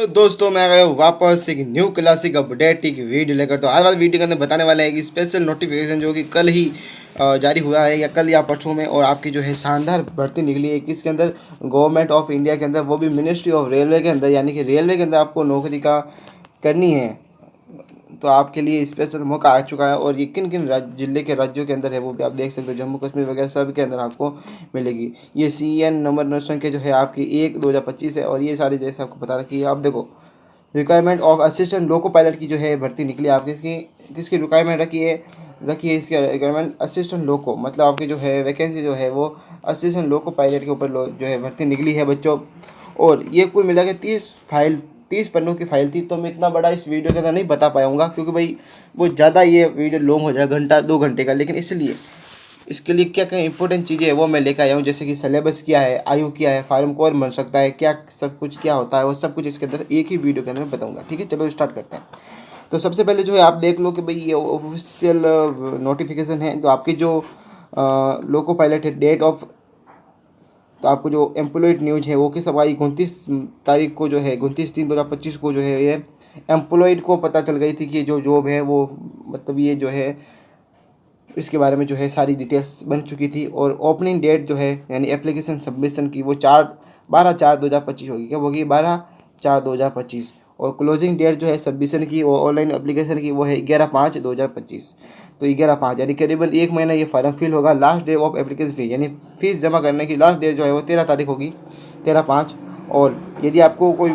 दोस्तों मैं आ गया हूँ वापस एक न्यू क्लासिक अपडेट की वीडियो लेकर। तो आज वाली वीडियो के अंदर बताने वाले हैं कि स्पेशल नोटिफिकेशन जो कि कल ही जारी हुआ है या कल या परसों में, और आपकी जो है शानदार भर्ती निकली है किसके अंदर, गवर्नमेंट ऑफ इंडिया के अंदर, वो भी मिनिस्ट्री ऑफ रेलवे के अंदर, यानी कि रेलवे के अंदर आपको नौकरी का करनी है। तो आपके लिए स्पेशल मौका आ चुका है, और ये किन किन जिले के राज्यों के अंदर है वो भी आप देख सकते हो। जम्मू कश्मीर वगैरह सब के अंदर आपको मिलेगी। ये CN नंबर संख्या जो है आपकी 1/2025 है, और ये सारी जैसे आपको बता रखी है। आप देखो, requirement of assistant loco pilot की जो है भर्ती निकली है। आप किसकी किसकी रिक्वायरमेंट रखी है इसकी रिक्वायरमेंट, असिस्टेंट लोको, मतलब आपकी जो है वैकेंसी जो है वो असिस्टेंट लोको पायलट के ऊपर जो है भर्ती निकली है बच्चों। और ये कुल मिला के 30 पन्नों की फाइल थी। तो मैं इतना बड़ा इस वीडियो के अंदर नहीं बता पाऊँगा, क्योंकि भाई वो ज़्यादा ये वीडियो लॉन्ग हो जाएगा, घंटा 2 घंटे का। लेकिन इसलिए इसके लिए क्या क्या इंपॉर्टेंट चीज़ें है वो मैं लेकर आया हूँ, जैसे कि सिलेबस क्या है, आयु क्या है, फार्म कौन बन सकता है, क्या सब कुछ क्या होता है, वो सब कुछ इसके अंदर एक ही वीडियो के अंदर बताऊँगा। ठीक है, चलो स्टार्ट करते हैं। तो सबसे पहले जो है आप देख लो कि भाई ये ऑफिशियल नोटिफिकेशन है। तो आपकी जो लोको पायलट है, डेट ऑफ, तो आपको जो एम्प्लॉयड न्यूज है वो किस आई 29 तारीख को, जो है 29/3/2025 को जो है ये एम्प्लॉयड को पता चल गई थी कि जो जॉब है वो, मतलब ये जो है इसके बारे में जो है सारी डिटेल्स बन चुकी थी। और ओपनिंग डेट जो है यानी एप्लीकेशन सबमिशन की वो 12/4/2025 होगी। क्या होगी? 12/4/2025। और क्लोजिंग डेट जो है सबमिशन की वो ऑनलाइन एप्लीकेशन की वो है 11/5/2025। तो 11/5 यानी करीबन 1 महीना ये फॉर्म फिल होगा। Last day of application fee यानी फ़ीस जमा करने की लास्ट डेट जो है वो 13 तारीख होगी, 13/5। और यदि आपको कोई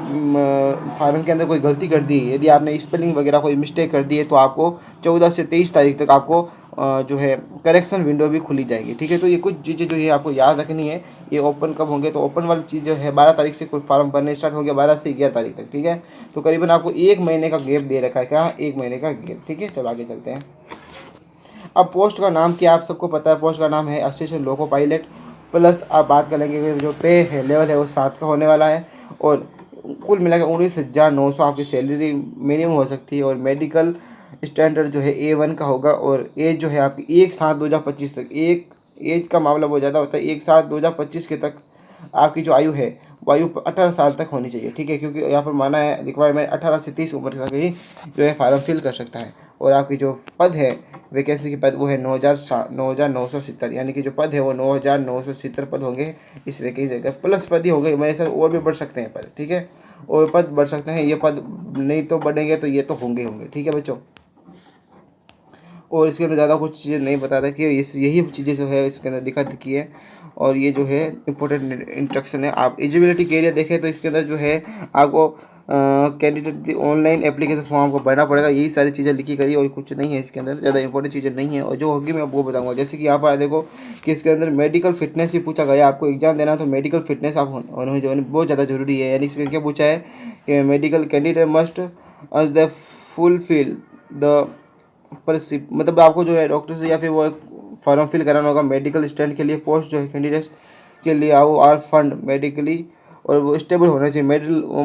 फार्म के अंदर कोई गलती कर दी, यदि आपने स्पेलिंग वगैरह कोई मिस्टेक कर दी है, तो आपको 14 से 23 तारीख तक आपको जो है करेक्शन विंडो भी खुली जाएगी। ठीक है, तो ये कुछ चीज़ें जो है आपको याद रखनी है। ये ओपन कब होंगे? तो ओपन वाली चीज़ जो है 12 तारीख से कुछ फार्म भरने स्टार्ट हो गया, 12 से 11 तारीख तक। ठीक है, तो करीबन आपको 1 महीने का गैप दे रखा है। क्या? 1 महीने का गैप। ठीक है, चलो आगे चलते हैं। अब पोस्ट का नाम क्या आप सबको पता है? पोस्ट का नाम है असिस्टेंट लोको पायलट। प्लस आप बात कर लेंगे कि जो पे है लेवल है वो 7 का होने वाला है। और कुल मिलाकर 19,900 आपकी सैलरी मिनिमम हो सकती है। और मेडिकल स्टैंडर्ड जो है A1 का होगा। और एज जो है आपकी 1/7/2025 तक, एक एज का मामला बहुत ज़्यादा होता है, 1/7/2025 के तक आपकी जो आयु है वो आयु 18 साल तक होनी चाहिए। ठीक है, क्योंकि यहाँ पर माना है रिक्वायरमेंट 18 से 30 उम्र तक ही जो है फार्म फिल कर सकता है। और आपकी जो पद है, वैकेंसी की पद, वो है 9,970, यानी कि जो पद है वो 9,970 पद होंगे इस वैकेंसी का। प्लस पद ही होंगे, मेरे साथ और भी बढ़ सकते हैं पद। ठीक है, और पद बढ़ सकते हैं, ये पद नहीं तो बढ़ेंगे तो ये तो होंगे। ठीक है बच्चों, और इसके अंदर ज़्यादा कुछ चीज़ें नहीं बता रखी है, यही चीज़ें जो है इसके अंदर दिखा दिखी है। और ये जो है इंपॉर्टेंट इंस्ट्रक्शन है। आप एलिजिबिलिटी के एरिया देखें तो इसके अंदर जो है आपको कैंडिडेट ऑनलाइन एप्लीकेशन फॉर्म को भरना पड़ेगा। यही सारी चीज़ें लिखी गई, और कुछ नहीं है इसके अंदर, ज़्यादा इंपॉर्टेंट चीज़ें नहीं है। और जो होगी मैं आपको बताऊंगा। जैसे कि यहाँ पर देखो कि इसके अंदर मेडिकल फिटनेस भी पूछा गया। आपको एग्जाम देना तो मेडिकल फिटनेस आप होना जो है बहुत ज़्यादा जरूरी है। यानी इसके क्या पूछा है कि medical candidate must the fulfil the परसिप, मतलब आपको जो है डॉक्टर से या फिर वो एक फॉर्म फिल कराना होगा मेडिकल स्टैंड के लिए। पोस्ट जो है कैंडिडेट के लिए आओ आर फंड मेडिकली, और वो स्टेबल होना चाहिए,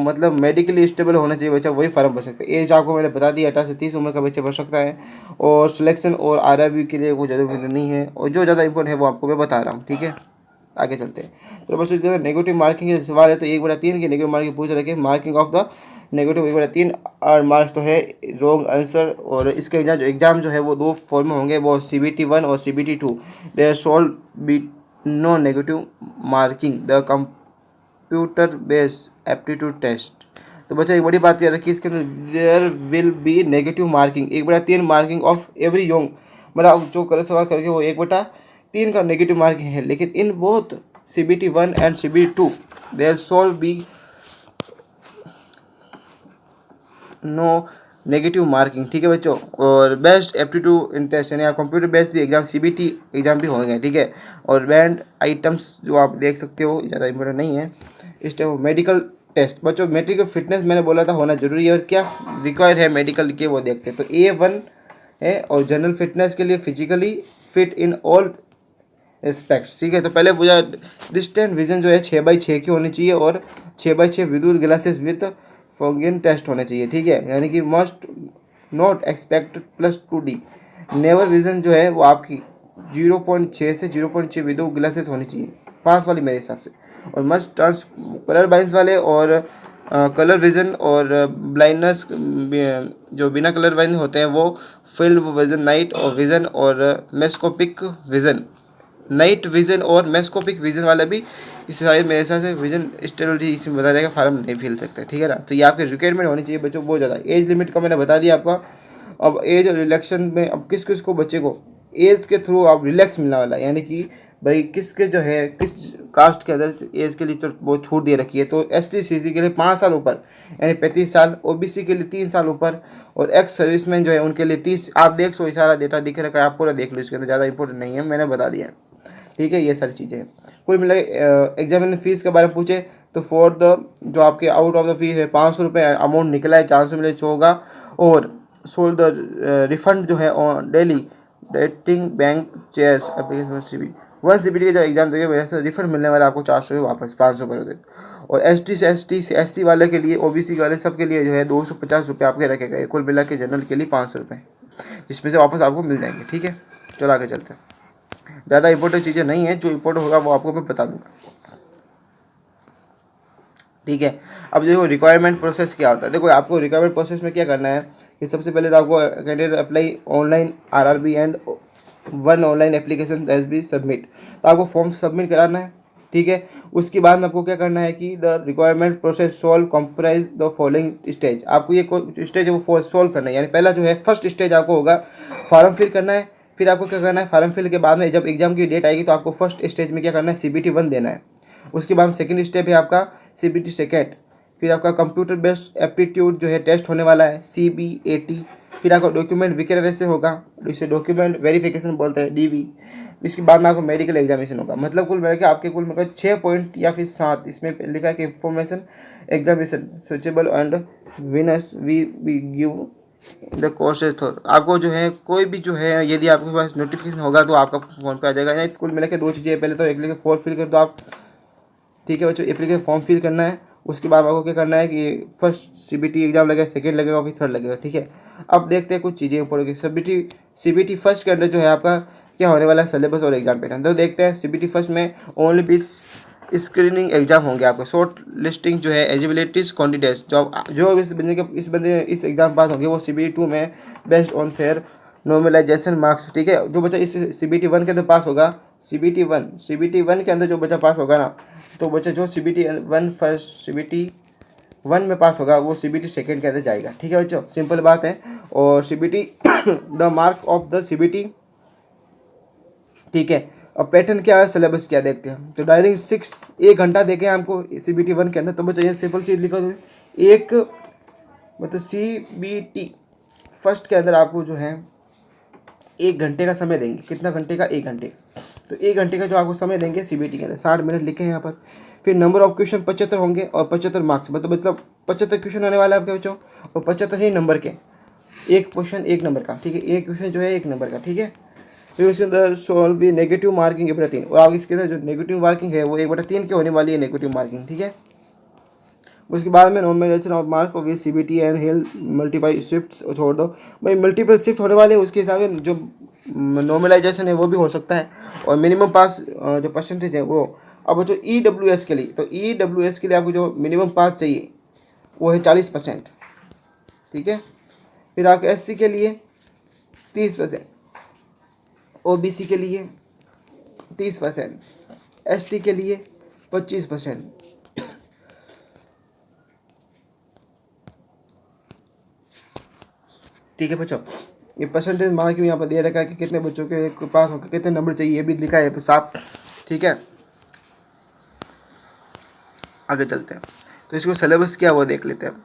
मतलब मेडिकली स्टेबल होना चाहिए बच्चा, वही फॉर्म भर सकता है। एज आपको मैंने बता दी, 18 से 30 उम्र का बच्चा भर सकता है। और सिलेक्शन और RRB के लिए कोई ज़्यादा नहीं है। और जो ज़्यादा इंपॉर्टेंट है वो आपको मैं बता रहा हूँ। ठीक है, आगे चलते हैं। तो बस इसके अंदर नेगेटिव मार्किंग के सवाल है। तो 1/3 की नेगेटिव मार्किंग पूछ रखे, मार्किंग ऑफ द नेगेटिव 1/3 और मार्क्स तो है रॉन्ग आंसर। और इसके एग्जाम जो है वो 2 फॉर्म में होंगे, वो CBT 1 और CBT 2। There shall be no negative marking the computer based aptitude test. तो बच्चा एक बड़ी बात याद रखिए, इसके अंदर there will be negative marking 1/3 marking of every wrong, मतलब जो गलत सवाल करके वो 1/3 का नेगेटिव मार्किंग है। लेकिन in both CBT 1 and CBT 2 there shall be no negative marking. ठीक है बच्चों, और बेस्ट एप्टीट्यूड इन टेस्ट यानी आप कंप्यूटर बेस्ड भी एग्जाम CBT एग्जाम भी होंगे। ठीक है, और बैंड आइटम्स जो आप देख सकते हो ज़्यादा इंपॉर्टेंट नहीं है। इस टाइम मेडिकल टेस्ट बच्चों, मेडिकल फिटनेस मैंने बोला था होना जरूरी है। और क्या रिक्वायर्ड है मेडिकल के वो देखते हैं। तो A1 है, और जनरल फिटनेस के लिए physically fit in all aspects. ठीक है, तो पहले पूछा डिस्टेंट विजन जो है 6/6 की होनी चाहिए, और 6/6 विद ग्लासेस विथ फोगियन टेस्ट होने चाहिए। ठीक है, यानी कि must not expect +2D। Never vision जो है वो आपकी 0.6 से 0.6 विद ग्लासेस होनी चाहिए, पास वाली मेरे हिसाब से। और मस्ट ट्रांस कलर बाइंस वाले और कलर विजन और ब्लाइंडनेस, जो बिना कलर वाले होते हैं वो फील्ड विजन, नाइट और विजन और मेस्कोपिक विजन, नाइट विजन और मेस्कोपिक विजन वाला भी इस शायद मेरे हिसाब से विजन स्टेबिलिटी इसमें बताया जाएगा, फार्म नहीं फील सकते, ठीक है ना। तो ये आपकी रिक्वायरमेंट होनी चाहिए बच्चों बहुत ज़्यादा। एज लिमिट का मैंने बता दिया आपका। अब एज और रिलैक्सन में अब किस किस को बच्चे को एज के थ्रू अब रिलैक्स मिलने वाला है, यानी कि भाई किसके जो है किस कास्ट के अंदर एज के लिए तो बहुत छूट दे रखी है। तो ST/CC के लिए 5 साल ऊपर यानी 35 साल, OBC के लिए 3 साल ऊपर और एक्स सर्विसमैन जो है उनके लिए 30। आप देख सो सारा डेटा दिख रखा है, आप पूरा देख लो, इसके अंदर ज़्यादा इंपॉर्टेंट नहीं है, मैंने बता दिया है, ठीक है। ये सारी चीज़ें हैं। कुल मिला एग्जामिनेशन फीस के बारे में पूछे तो फॉर द जो आपके आउट ऑफ द फी है 500 रुपये अमाउंट निकला है, 400 मिले होगा। और सोल द रिफंड जो है on daily dating bank chairs application CBT के जो एग्जाम देंगे वजह से रिफंड मिलने वाला आपको 400 वापस 500 पर होते। और ST से SC वाले के लिए, OBC वाले सब के लिए जो है 250 रुपये आपके रखे गए। कुल मिला के जनरल के लिए 500 रुपये, जिसमें से वापस आपको मिल जाएंगे, ठीक है। चलो आगे चलते हैं। ज़्यादा इंपॉर्टेंट चीज़ें नहीं है, जो इंपॉर्टेंट होगा वो आपको मैं बता दूंगा, ठीक है। अब देखो रिक्वायरमेंट प्रोसेस क्या होता है। देखो आपको रिक्वायरमेंट प्रोसेस में क्या करना है कि सबसे पहले तो आपको candidate apply online RRB and 1 online application SB submit, तो आपको फॉर्म सबमिट कराना है, ठीक है। उसके बाद में आपको क्या करना है कि the requirement process solve comprise the following stage. आपको ये स्टेज है वो सॉल्व करना है, यानी पहला जो है फर्स्ट स्टेज आपको होगा फॉर्म फिल करना है। फिर आपको क्या करना है, फॉर्म फिल के बाद में जब एग्जाम की डेट आएगी तो आपको फर्स्ट स्टेज में क्या करना है, CBT 1 देना है। उसके बाद सेकंड स्टेप है आपका CBT सेकेंड। फिर आपका कंप्यूटर बेस्ड एप्टीट्यूड जो है टेस्ट होने वाला है CBAT। फिर आपका डॉक्यूमेंट वेरिफिकेशन होगा, इसे डॉक्यूमेंट वेरिफिकेशन बोलते हैं DV। इसके बाद में आपको मेडिकल एग्जामिनेशन होगा। मतलब कुल मिलाकर आपके कुल मिलाकर 6 पॉइंट या फिर 7 इसमें लिखा है कि इंफॉर्मेशन एग्जामिनेशन सुचेबल एंड विनस we give the courses thought. आपको जो है कोई भी जो है यदि आपके पास नोटिफिकेशन होगा तो आपका फोन पे आ जाएगा। यानी कुल मिला के 2 चीज़ें, पहले तो एप्लीकेशन फॉर्म फिल कर दो आप, ठीक है बच्चों। एप्लीकेशन फॉर्म फिल करना है, उसके बाद आपको क्या करना है कि फर्स्ट CBT एग्जाम लगेगा, सेकेंड लगेगा, फिर थर्ड लगेगा, ठीक है। अब देखते हैं कुछ चीज़ें ऊपर की। CBT फर्स्ट के अंदर जो है आपका क्या होने वाला है, सिलेबस और एग्जाम पैटर्न। तो देखते हैं CBT फर्स्ट में ओनली 20 स्क्रीनिंग एग्जाम होंगे आपको। शॉर्ट लिस्टिंग जो है एलिजिबिलिटीज कैंडिडेट्स जो इस एग्जाम पास होंगे वो CBT 2 में based on fair normalisation marks, ठीक है। जो बच्चा इस CBT 1 के अंदर पास होगा, CBT 1 के अंदर जो बच्चा पास होगा ना, तो बच्चा जो CBT 1 फर्स्ट CBT 1 में पास होगा वो CBT सेकेंड के अंदर जाएगा, ठीक है बच्चों, सिंपल बात है। और CBT the mark of the CBT, ठीक है। अब पैटर्न क्या है, सिलेबस क्या देखते हैं। तो डायरेक्ट 1 घंटा देखे हमको CBT 1 के अंदर, तो बच्चा ये सिंपल चीज़ लिखा हुआ है, एक मतलब CBT फर्स्ट के अंदर आपको जो है 1 घंटे का समय देंगे। कितना घंटे का, 1 घंटे। तो 1 घंटे का जो आपको समय देंगे CBT के अंदर 60 मिनट लिखे हैं यहाँ पर। फिर नंबर ऑफ क्वेश्चन 75 होंगे और 75 मार्क्स, मतलब 75 क्वेश्चन होने वाला है आपके बच्चों, और 75 ही नंबर के, एक क्वेश्चन 1 नंबर का, ठीक है। एक क्वेश्चन जो है 1 नंबर का, ठीक है। फिर उसके अंदर सॉल्व भी नेगेटिव मार्किंग 1/3, और आगे इसके अंदर जो नेगेटिव मार्किंग है वो 1/3 की होने वाली है नेगेटिव मार्किंग, ठीक है। उसके बाद में normalisation of mark of CBT and हिल मल्टीपल शिफ्ट्स छोड़ दो भाई, मल्टीपल शिफ्ट होने वाले हैं, उसके हिसाब से जो नॉर्मलाइजेशन है वो भी हो सकता है। और मिनिमम पास जो परसेंटेज है वो। अब जो EWS के लिए, तो EWS के लिए आपको जो मिनिमम पास चाहिए वो है 40%, ठीक है। फिर आपके SC के लिए 30%, OBC के लिए 30%, ST के लिए 25%, ठीक है बच्चों। ये परसेंटेज मार्क भी यहाँ पर दे रखा है कि कितने बच्चों के पास होकर कितने नंबर चाहिए, ये भी लिखा है साफ, ठीक है। आगे चलते हैं, तो इसको सिलेबस क्या वो देख लेते हैं।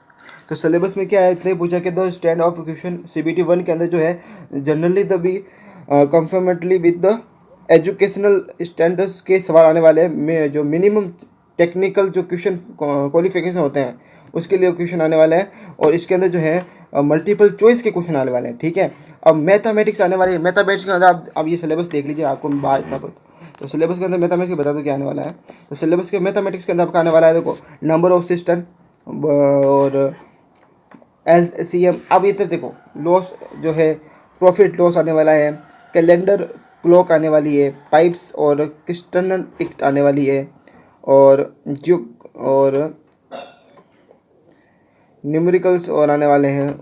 तो सिलेबस में क्या है, इतने पूछा कि the stand of question CBT 1 के अंदर जो है generally the be conformity with the educational standards के सवाल आने वाले हैं। जो मिनिमम टेक्निकल जो क्वेश्चन क्वालिफिकेशन होते हैं उसके लिए क्वेश्चन आने वाले हैं। और इसके अंदर जो है मल्टीपल चॉइस के क्वेश्चन आने वाले हैं, ठीक है। अब मैथमेटिक्स आने वाले हैं। मैथमेटिक्स के अंदर आप ये सिलेबस देख लीजिए, आपको बात इतना पता। तो सिलेबस के अंदर मैथमेटिक्स बता दो क्या आने वाला है। तो सिलेबस के मैथमेटिक्स के अंदर आपका आने वाला है, देखो नंबर ऑफ सिस्टम और LCM। अब ये तक देखो लॉस जो है प्रॉफिट लॉस आने वाला है, कैलेंडर क्लॉक आने वाली है, पाइप्स और क्रिस्टन टिकट आने वाली है, और जो और न्यूमेरिकल्स और आने वाले हैं,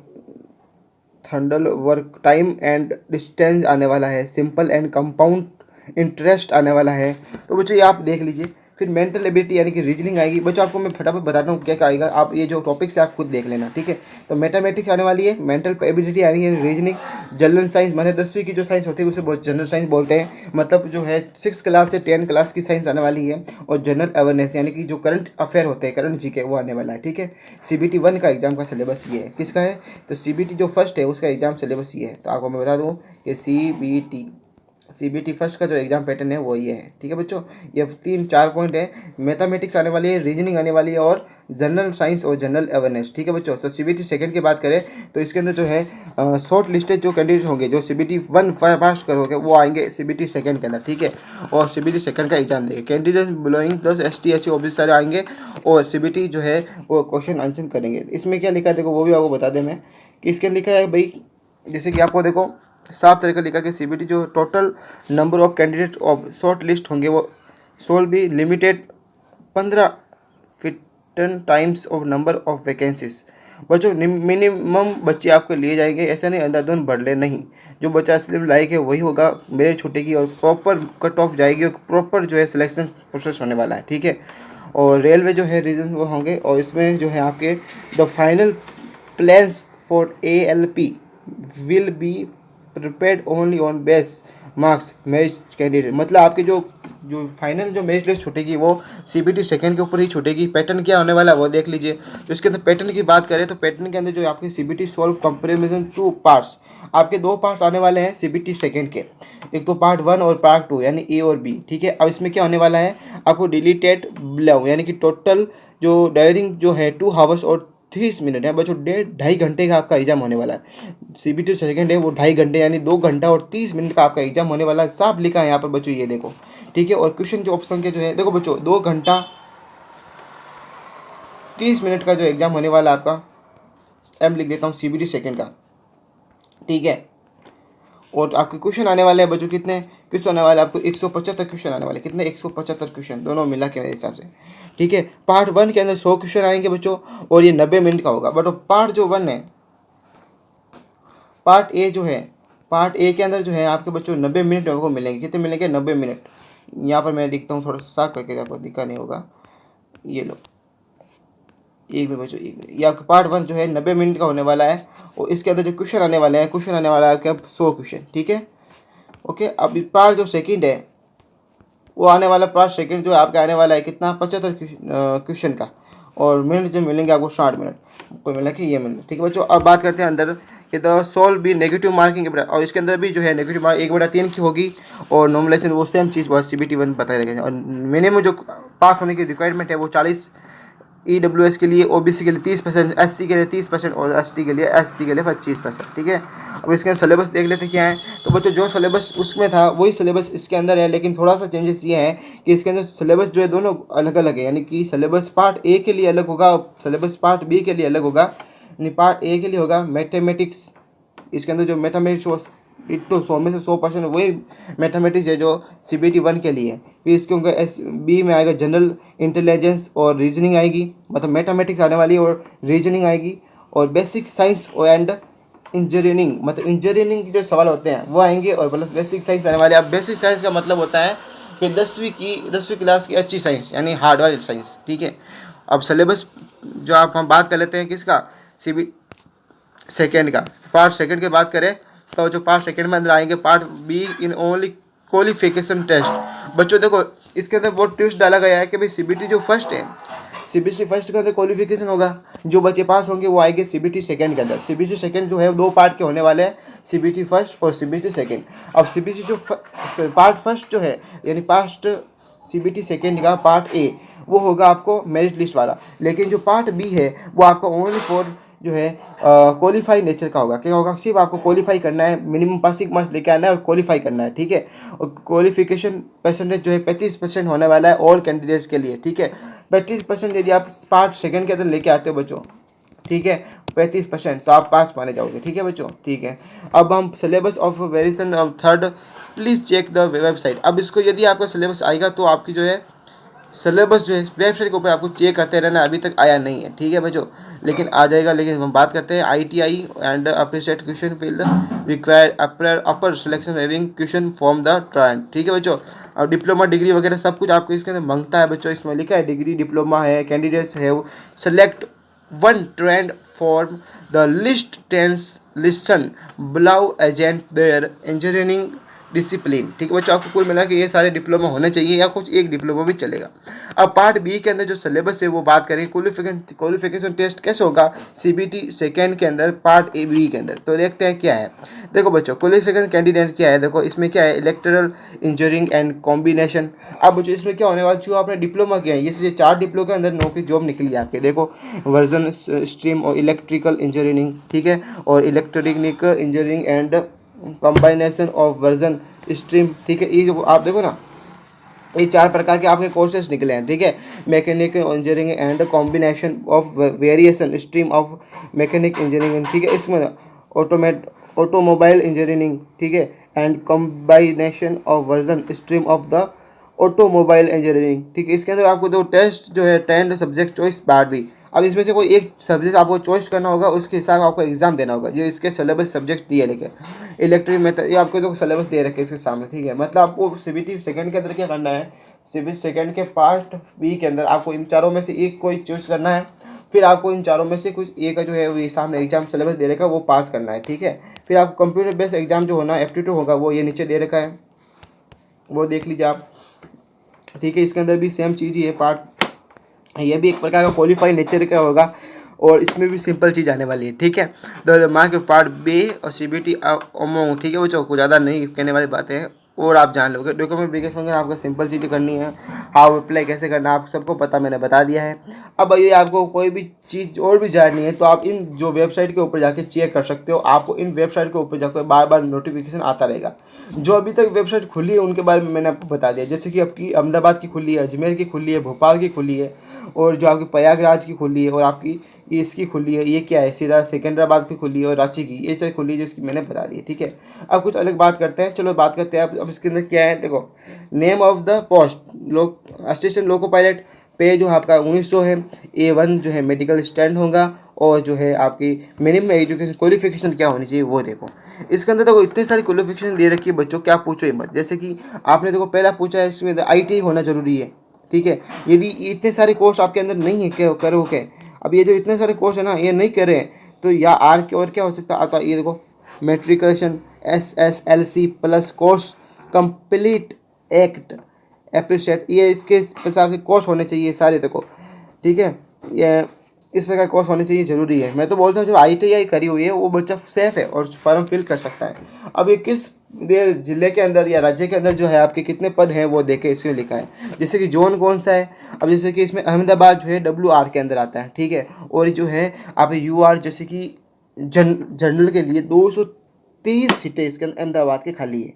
Thandal work time and distance आने वाला है, सिंपल एंड कंपाउंड इंटरेस्ट आने वाला है। तो बच्चों ये आप देख लीजिए। फिर मेंटल एबिलिटी यानी कि रीजनिंग आएगी। बच्चों आपको मैं फटाफट बताता हूँ क्या क्या आएगा, आप ये जो टॉपिक से आप खुद देख लेना, ठीक है। तो मैथमेटिक्स आने वाली है, मेंटल एबिलिटी आनी है, रीजनिंग, जनरल साइंस मतलब 10वीं की जो साइंस होती है उसे बहुत जनरल साइंस बोलते हैं, मतलब जो है 6 क्लास से 10 क्लास की साइंस आने वाली है। और जनरल अवेयरनेस यानी कि जो करंट अफेयर होते हैं, करंट जीके, वो आने वाला है, ठीक है। CBT 1 का एग्जाम का सिलेबस ये है। किसका है? तो CBT जो फर्स्ट है उसका एग्जाम सिलेबस ये है। तो आपको मैं बता दूँ कि CBT फर्स्ट का जो एग्जाम पैटर्न है वो ये है, ठीक है बच्चों। ये 3-4 पॉइंट है। मैथमेटिक्स आने वाली है, रीजनिंग आने वाली है, और जनरल साइंस और जनरल अवेयरनेस, ठीक है बच्चों। तो CBT सेकंड की बात करें तो इसके अंदर जो है शॉर्ट लिस्टेड जो कैंडिडेट होंगे, जो CBT 1 पास करोगे वो आएंगे CBT सेकंड के अंदर, ठीक है। और CBT सेकंड का एग्जाम देंगे candidate billowing 10 ST SC OBC सारे आएंगे, और CBT जो है वो क्वेश्चन आंसर करेंगे। इसमें क्या लिखा है देखो, वो भी आपको बता दें मैं कि इसके लिखा है भाई, जैसे कि आपको देखो साफ तरीका लिखा कि CBT जो total number of candidate of short list होंगे वो shall be limited 15 15 times of number of vacancies. बच्चों मिनिमम बच्चे आपको लिए जाएंगे, ऐसा नहीं अंधाधुंध बढ़ ले नहीं। जो बच्चा असली में लायक है वही होगा, मेरिट छूटेगी और प्रॉपर कट ऑफ जाएगी और प्रॉपर जो है सिलेक्शन प्रोसेस होने वाला है, ठीक है। और रेलवे जो है रीजन वो होंगे, और इसमें जो है आपके the final plans for ALP will be prepared only on base marks merit candidate. मतलब आपकी जो जो फाइनल जो मेरिट लिस्ट छूटेगी वो CBT सेकंड के ऊपर ही छूटेगी। पैटर्न क्या होने वाला है वो देख लीजिए। तो इसके अंदर पैटर्न की बात करें तो पैटर्न के अंदर जो आपकी CBT सॉल्व कंपेरिजन 2 पार्ट्स, आपके 2 पार्ट्स आने वाले हैं CBT सेकंड के, एक तो पार्ट 1 और पार्ट 2 यानी A और B, ठीक है। अब इसमें क्या होने वाला है, आपको डिलीटेड बिलो यानी कि टोटल जो डायरिंग जो है 2 आवर्स और 30 मिनट है बच्चों, 1.5 घंटे का आपका एग्जाम होने वाला है। CBT सेकंड है वो 2.5 घंटे यानी 2 घंटा और 30 मिनट का आपका एग्जाम होने वाला है, साफ लिखा है यहाँ पर बच्चों, ये देखो, ठीक है। और क्वेश्चन जो ऑप्शन के जो है देखो बच्चों, 2 घंटा 30 मिनट का जो एग्जाम होने वाला है आपका, एम लिख देता हूँ CBT सेकंड का, ठीक है। और आपके क्वेश्चन आने वाले हैं बच्चों, कितने क्वेश्चन आने वाले आपको, 175 क्वेश्चन आने वाले, कितने 175 क्वेश्चन दोनों मिला के मेरे हिसाब से, ठीक है। पार्ट 1 के अंदर 100 क्वेश्चन आएंगे बच्चों, और ये 90 मिनट का होगा। बट पार्ट जो 1 है, पार्ट ए जो है, पार्ट ए के अंदर जो है आपके बच्चों 90 मिनट आपको मिलेंगे। कितने मिलेंगे? 90 मिनट। यहाँ पर मैं लिखता हूँ थोड़ा सा साफ करके, आपको दिखा नहीं होगा, ये लो, एक मिनट बच्चों, एक मिनट। ये आपका पार्ट 1 जो है 90 मिनट का होने वाला है, और इसके अंदर जो क्वेश्चन आने वाले हैं, क्वेश्चन आने वाला है आपके 100 क्वेश्चन, ठीक है, ओके। अब पार्ट जो सेकंड है वो आने वाला, पार्ट सेकंड जो है आपका आने वाला है कितना, 75 क्वेश्चन का, और मिनट जो मिलेंगे आपको 60 मिनट कोई मिला कि ये मिनट, ठीक है बच्चों। अब बात करते हैं अंदर कि द सोल्व भी नेगेटिव मार्किंग, और इसके अंदर भी जो है नेगेटिव मार्क 1/3 की होगी, और नॉर्मलाइजेशन वो सेम चीज़ बहुत CBT 1 बताया रहेगा। और मिनिमम जो पास होने की रिक्वायरमेंट है वो 40 EWS के लिए, OBC के लिए 30%, SC के लिए 30% और ST के लिए 25%, ठीक है। अब इसके अंदर सिलेबस देख लेते क्या है। तो बच्चों जो सिलेबस उसमें था वही सिलेबस इसके अंदर है, लेकिन थोड़ा सा चेंजेस ये है कि इसके अंदर सिलेबस जो है दोनों अलग अलग है, यानी कि सिलेबस पार्ट A के लिए अलग होगा, सिलेबस पार्ट B के लिए अलग होगा। यानी पार्ट A के लिए होगा मैथमेटिक्स, इसके अंदर जो मैथमेटिक्स तो 100 में से 100% वही मैथमेटिक्स है जो CBT 1 के लिए है। फिर इसके उनका B में आएगा जनरल इंटेलिजेंस और रीजनिंग आएगी, मतलब मैथमेटिक्स आने वाली और रीजनिंग आएगी, और बेसिक साइंस एंड इंजीनियरिंग, मतलब इंजीनियरिंग के जो सवाल होते हैं वो आएंगे, और प्लस बेसिक साइंस आने वाले। अब बेसिक साइंस का मतलब होता है कि 10वीं क्लास की अच्छी साइंस यानी हार्ड वाली साइंस, ठीक है। अब सिलेबस जो आप हम बात कर लेते हैं किसका, CBT सेकेंड का। पार्ट सेकेंड की बात करें तो जो पार्ट सेकेंड में अंदर आएंगे part B in only qualification test. बच्चों देखो इसके अंदर बहुत ट्विस्ट डाला गया है कि भाई CBT जो फर्स्ट है, CBT फर्स्ट के अंदर क्वालिफिकेशन होगा, जो बच्चे पास होंगे वो आएंगे CBT सेकंड के अंदर। CBT सेकंड जो है 2 पार्ट के होने वाले हैं, CBT फर्स्ट और CBT सेकंड। अब CBT जो पार्ट फर्स्ट जो है यानी पास्ट CBT सेकंड का पार्ट A वो होगा आपको मेरिट लिस्ट वाला, लेकिन जो पार्ट B है वो आपका ओनली फॉर जो है क्वालिफाई नेचर का होगा। क्या होगा, सिर्फ आपको क्वालिफाई करना है, मिनिमम पासिंग मार्क्स लेके आना है और क्वालिफाई करना है, ठीक है। और क्वालिफिकेशन परसेंटेज जो है 35% होने वाला है ऑल कैंडिडेट्स के लिए, ठीक है। 35% यदि आप पार्ट सेकंड के अंदर लेके आते हो बच्चों, ठीक है, 35% तो आप पास माने जाओगे, ठीक है बच्चों, ठीक है। अब हम syllabus of variation of third, please check the website. अब इसको यदि आपका सिलेबस आएगा तो आपकी जो है सिलेबस जो है वेबसाइट के ऊपर आपको चेक करते रहना, अभी तक आया नहीं है, ठीक है बच्चों, लेकिन आ जाएगा। लेकिन हम बात करते हैं ITI and appreciate question field required upper selection having question from the trend, ठीक है बच्चों। और डिप्लोमा डिग्री वगैरह सब कुछ आपको इसके अंदर मांगता है बच्चों, इसमें लिखा है डिग्री डिप्लोमा है, candidates have select one trade from the list tens listed below against their engineering discipline, ठीक है बच्चों। आपको कुल मिला कि ये सारे डिप्लोमा होने चाहिए या कुछ एक डिप्लोमा भी चलेगा। अब पार्ट बी के अंदर जो सिलेबस है वो बात करें, क्वालिफिकेशन टेस्ट कैसे होगा CBT सेकेंड के अंदर पार्ट A B के अंदर। तो देखते हैं क्या है। देखो बच्चों क्वालिफिकेशन कैंडिडेट क्या है, देखो इसमें क्या है, इलेक्ट्रिकल इंजीनियरिंग एंड कॉम्बिनेशन। अब बच्चों इसमें क्या होने वाला, जो आपने डिप्लोमा किया है ये 4 डिप्लोमा के अंदर नौकरी जॉब निकली है आपके। देखो वर्जन स्ट्रीम और इलेक्ट्रिकल इंजीनियरिंग, ठीक है, और electrical engineering and combination of version stream, ठीक है। ये आप देखो ना, ये 4 प्रकार के आपके कोर्सेज निकले हैं, ठीक है। Mechanical engineering and combination of variation stream of mechanic engineering, ठीक है। इसमें ऑटोमोबाइल इंजीनियरिंग, ठीक है, and combination of version stream of the automobile engineering, ठीक है। इसके अंदर आपको दो टेस्ट जो है 10 सब्जेक्ट चॉइस पार्ट भी। अब इसमें से कोई एक सब्जेक्ट आपको चॉइस करना होगा, उसके हिसाब से आपको एग्जाम देना होगा। ये इसके सिलेबस सब्जेक्ट दिए लेके इलेक्ट्रिक मेथड, ये आपको तो सिलेबस दे रखे इसके सामने, ठीक है। मतलब आपको CBT सेकंड के अंदर क्या करना है, CBT सेकंड के पार्ट बी के अंदर आपको इन चारों में से एक कोई चूज करना है, फिर आपको इन चारों में से कुछ एक जो है वो सामने एग्जाम सिलेबस दे रखा है वो पास करना है, ठीक है। फिर आपको कंप्यूटर बेस्ड एग्जाम जो होना एप्टीट्यूड होगा वो ये नीचे दे रखा है, वो देख लीजिए आप, ठीक है। इसके अंदर भी सेम चीज़ ही है पार्ट, ये भी एक प्रकार का क्वालिफाइड नेचर का होगा और इसमें भी सिंपल चीज़ आने वाली है, ठीक है। तो मार्क पार्ट बी और CBT अमोंग, ठीक है वो को ज़्यादा नहीं कहने वाली बातें हैं और आप जान लोगे। डॉक्यूमेंट वेरिफिकेशन आपको सिंपल चीज़ें करनी है, हाउ अप्लाई कैसे करना है आप सबको पता, मैंने बता दिया है। अब ये आपको कोई भी चीज़ और भी जाननी है तो आप इन जो वेबसाइट के ऊपर जाके चेक कर सकते हो। आपको इन वेबसाइट के ऊपर जाकर बार बार नोटिफिकेशन आता रहेगा। जो अभी तक वेबसाइट खुली है उनके बारे में मैंने आपको बता दिया, जैसे कि आपकी अहमदाबाद की खुली है, अजमेर की खुली है, भोपाल की खुली है, और जो आपकी प्रयागराज की खुली है, और आपकी इसकी खुली है, ये क्या है सीधा सिकंदराबाद की खुली है, और रांची की, ये सब खुली है जिसकी मैंने बता दी, ठीक है। अब कुछ अलग बात करते हैं, चलो बात करते हैं। अब इसके अंदर क्या है, देखो name of the post assistant loco pilot, पे जो आपका 1900 है, A1 जो है मेडिकल स्टैंड होगा, और जो है आपकी मिनिमम एजुकेशन क्वालिफिकेशन क्या होनी चाहिए वो देखो। इसके अंदर देखो इतनी सारी क्वालिफिकेशन दे रखी है बच्चों, क्या पूछो ही मत। जैसे कि आपने देखो पहला पूछा है इसमें ITI होना जरूरी है, ठीक है। यदि इतने सारे कोर्स आपके अंदर नहीं है क्या करो क्या, अब ये जो इतने सारे कोर्स है ना ये नहीं कर रहे हैं तो या आर के और क्या हो सकता है, ये देखो matriculation SSLC plus course complete act appreciate, ये इसके हिसाब से कोर्स होने चाहिए सारे, देखो ठीक है। ये इस प्रकार कोर्स होने चाहिए, ज़रूरी है। मैं तो बोलता हूँ जो ITI करी हुई है वो बच्चा सेफ़ है और फॉर्म फिल कर सकता है। अब ये किस जिले के अंदर या राज्य के अंदर जो है आपके कितने पद हैं वो देखे इसमें लिखा है, जैसे कि जोन कौन सा है। अब जैसे कि इसमें अहमदाबाद जो है WR के अंदर आता है, ठीक है। और जो है आप UR जैसे कि जनरल के लिए 230 सीटें इसके अंदर अहमदाबाद के खाली है,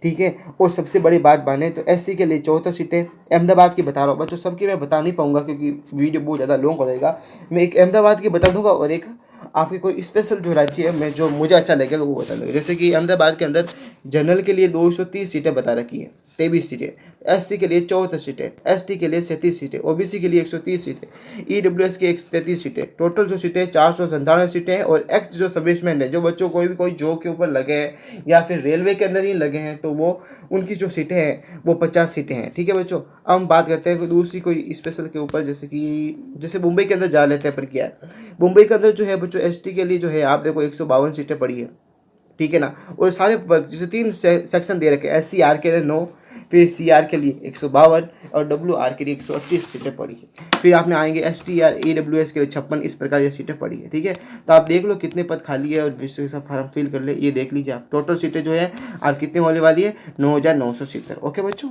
ठीक है। और सबसे बड़ी बात माने तो SC के लिए 74 सीटें अहमदाबाद की बता रहा हूँ बच्चों, सबकी मैं बता नहीं पाऊंगा क्योंकि वीडियो बहुत ज़्यादा लॉन्ग हो जाएगा। मैं एक अहमदाबाद की बता दूंगा और एक आपकी कोई स्पेशल जो राज्य है मैं जो मुझे अच्छा लगेगा वो बता दूंगा। जैसे कि अहमदाबाद के अंदर जनरल के लिए 230 सीटें बता रखी हैं, 23 सीटें, SC के लिए 74 सीटें, ST के लिए 37 सीटें, OBC के लिए 130 सीटें, EWS के 133 सीटें, टोटल जो सीटें 497 सीटें हैं। और एक्स जो सर्विसमैन है, जो बच्चों कोई जॉब के ऊपर लगे हैं या फिर रेलवे के अंदर ही लगे हैं तो वो उनकी जो सीटें हैं वो 50 सीटें हैं, ठीक है बच्चों। अब हम बात करते हैं कोई दूसरी कोई स्पेशल के ऊपर, जैसे मुंबई के अंदर जा लेते हैं पर क्या है, मुंबई के अंदर जो है बच्चों ST के लिए जो है आप देखो 152 सीटें पड़ी है, ठीक है ना। और सारे वर्ग जैसे 3 सेक्शन दे रखे हैं, SCR के लिए 9, फिर CR के लिए 152 और WR के लिए 138 सीटें पड़ी है। फिर आपने आएंगे STR AWS के लिए 56, इस प्रकार ये सीटें पड़ी है, ठीक है। तो आप देख लो कितने पद खाली है और विश्व का फॉर्म फिल कर ले, ये देख लीजिए आप। टोटल सीटें जो है आप कितने होने वाली है, 9,970। ओके बच्चों,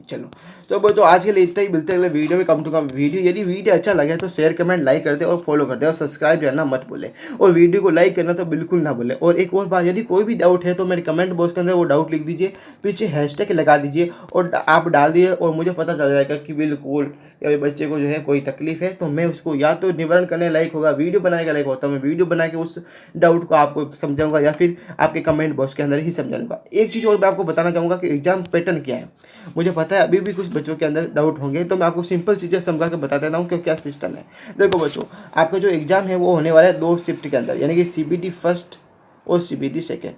चलो तो बच्चों आज के लिए इतना ही, मिलते हैं अगले वीडियो में कम टू कम वीडियो। यदि वीडियो अच्छा लगे तो शेयर कमेंट लाइक कर दे और फॉलो कर दे और सब्सक्राइब करना मत भूले और वीडियो को लाइक करना तो बिल्कुल ना भूले। और एक और बात, यदि कोई भी डाउट है तो मेरे कमेंट बॉक्स के अंदर वो डाउट लिख दीजिए, पीछे हैशटैग लगा दीजिए और आप डाल दिए और मुझे पता चल जाएगा कि बिल्कुल या फिर बच्चे को जो है कोई तकलीफ है, तो मैं उसको या तो निवारण करने लायक होगा, वीडियो बनाने के लायक होता है, मैं वीडियो बना के उस डाउट को आपको समझाऊंगा या फिर आपके कमेंट बॉक्स के अंदर ही समझाऊंगा। एक चीज़ और मैं आपको बताना चाहूँगा कि एग्जाम पैटर्न क्या है। मुझे पता है अभी भी कुछ बच्चों के अंदर डाउट होंगे, तो मैं आपको सिंपल चीज़ें समझा के बता देता हूँ कि क्या सिस्टम है। देखो बच्चों, आपका जो एग्ज़ाम है वो होने वाला है 2 शिफ्ट के अंदर, यानी कि CBT फर्स्ट और CBT सेकेंड।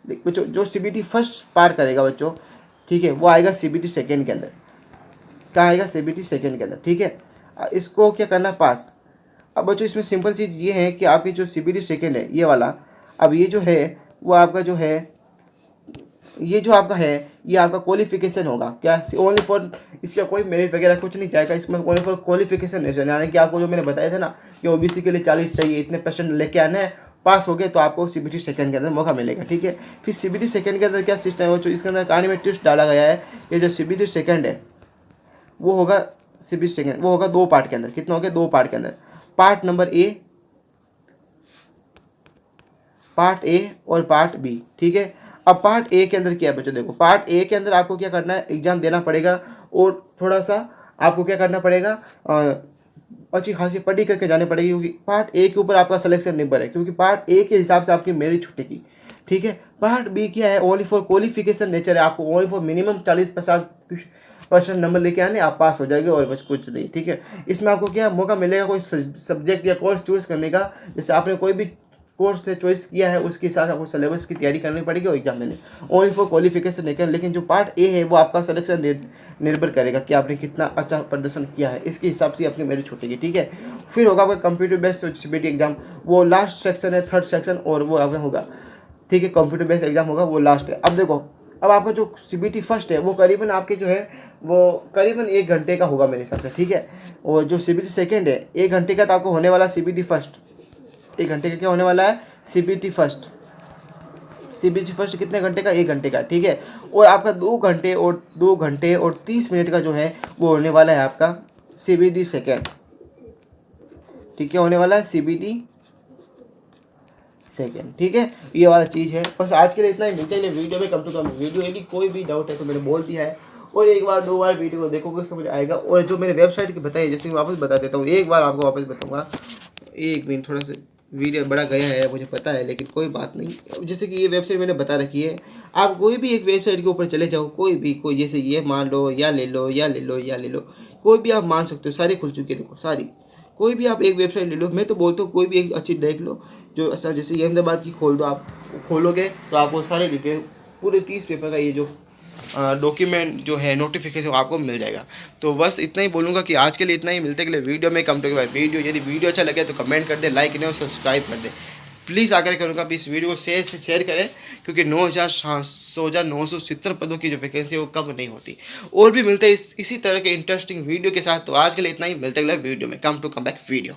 देख बच्चों, जो CBT फर्स्ट पार करेगा बच्चों, ठीक है, वो आएगा CBT सेकेंड के अंदर। कहाँ आएगा? CBT सेकेंड के अंदर, ठीक है। इसको क्या करना? पास। अब बच्चों इसमें सिंपल चीज़ ये है कि आपकी जो CBT सेकेंड है ये वाला, अब ये जो है वो आपका जो है, ये जो आपका है ये आपका क्वालिफिकेशन होगा। क्या? ओनली फॉर, इसका कोई मेरिट वगैरह कुछ नहीं जाएगा, इसमें ओनली फॉर क्वालिफिकेशन है। यानी कि आपको जो मैंने बताया था ना कि OBC के लिए 40 चाहिए, इतने % लेके आना है, पास हो गए तो आपको CBT सेकेंड के अंदर मौका मिलेगा, ठीक है। फिर CBT सेकेंड के अंदर क्या सिस्टम है बच्चों, इसके अंदर कहानी में ट्विस्ट डाला गया है। ये जो CBT सेकेंड है वो होगा, CBT सेकेंड वो होगा 2 पार्ट के अंदर। कितना हो गया? 2 पार्ट के अंदर। पार्ट नंबर पार्ट ए और पार्ट बी, ठीक है। अब पार्ट ए के अंदर क्या है बच्चों, देखो पार्ट ए के अंदर आपको क्या करना है, एग्जाम देना पड़ेगा और थोड़ा सा आपको क्या करना पड़ेगा, अच्छी खासी पढ़ी करके जाने पड़ेगी, क्योंकि पार्ट ए के ऊपर आपका सिलेक्शन निर्भर है, क्योंकि पार्ट ए के हिसाब से आपकी मेरिट छूटेगी, ठीक है। पार्ट बी क्या है? ओनली फॉर क्वालिफिकेशन नेचर है, आपको ओनली फॉर मिनिमम 40-50% नंबर लेके आने, आप पास हो जाएंगे और बस कुछ नहीं, ठीक है। इसमें आपको क्या मौका मिलेगा, कोई सब्जेक्ट या कोर्स चूज करने का। जैसे आपने कोई भी कोर्स से चॉइस किया है उसके साथ आपको सिलेबस की तैयारी करनी पड़ेगी और एग्जाम देने, ओनली फॉर क्वालिफिकेशन लेकिन जो पार्ट ए है वो आपका सिलेक्शन निर्भर करेगा कि आपने कितना अच्छा प्रदर्शन किया है, इसके हिसाब से अपनी मेरिट छूटेगी, ठीक है। फिर होगा आपका कंप्यूटर बेस्ड CBT एग्जाम, वो लास्ट सेक्शन है, 3rd सेक्शन, और वो आपका होगा, ठीक है। कंप्यूटर बेस्ड एग्जाम होगा, वो लास्ट है। अब देखो, अब आपका जो CBT फर्स्ट है वो करीबन आपके जो है वो करीबन 1 घंटे का होगा मेरे हिसाब से, ठीक है। और जो CBT सेकेंड है 1 घंटे का, तो आपको होने वाला CBT फर्स्ट 1 घंटे का क्या होने वाला है? CBT फर्स्ट कितने घंटे का? 1 घंटे का, ठीक है। और आपका 2 घंटे और 30 मिनट का जो है वो होने वाला है आपका CBT सेकेंड, ठीक है, होने वाला है CBT सेकेंड, ठीक है। ये वाला चीज़ है। बस आज के लिए इतना ही, मिलते हैं वीडियो में कम टू कम वीडियो। यदि कोई भी डाउट है तो मैंने बोल दिया है, और 1 बार 2 बार वीडियो को देखोगे समझ आएगा। और जो मेरे वेबसाइट की बताई, जैसे मैं वापस बता देता हूँ, एक बार आपको वापस बताऊँगा। 1 मिनट, थोड़ा सा वीडियो बड़ा गया है मुझे पता है, लेकिन कोई बात नहीं। जैसे कि ये वेबसाइट मैंने बता रखी है, आप कोई भी एक वेबसाइट के ऊपर चले जाओ, कोई जैसे ये मान लो, या ले लो, कोई भी आप मान सकते हो, सारी खुल चुकी है, देखो सारी। कोई भी आप एक वेबसाइट ले लो, मैं तो बोलता हूँ कोई भी एक अच्छी देख लो, जो अच्छा, जैसे ये अहमदाबाद की खोल दो, आप खोलोगे तो आपको सारे डिटेल पूरे 30 पेपर का ये जो डॉक्यूमेंट जो है नोटिफिकेशन आपको मिल जाएगा। तो बस इतना ही बोलूँगा कि आज के लिए इतना ही, मिलते के लिए वीडियो में कम टू भाई वीडियो। यदि वीडियो अच्छा लगे तो कमेंट कर दे, लाइक नहीं और सब्सक्राइब कर दे प्लीज़। आकर करूँगा इस वीडियो को शेयर करें, क्योंकि 9,970 पदों की जो वैकेंसी है वो कम नहीं होती। और भी मिलते हैं इसी तरह के इंटरेस्टिंग वीडियो के साथ। तो आज के लिए इतना ही, मिलते अगले वीडियो में। Come back video.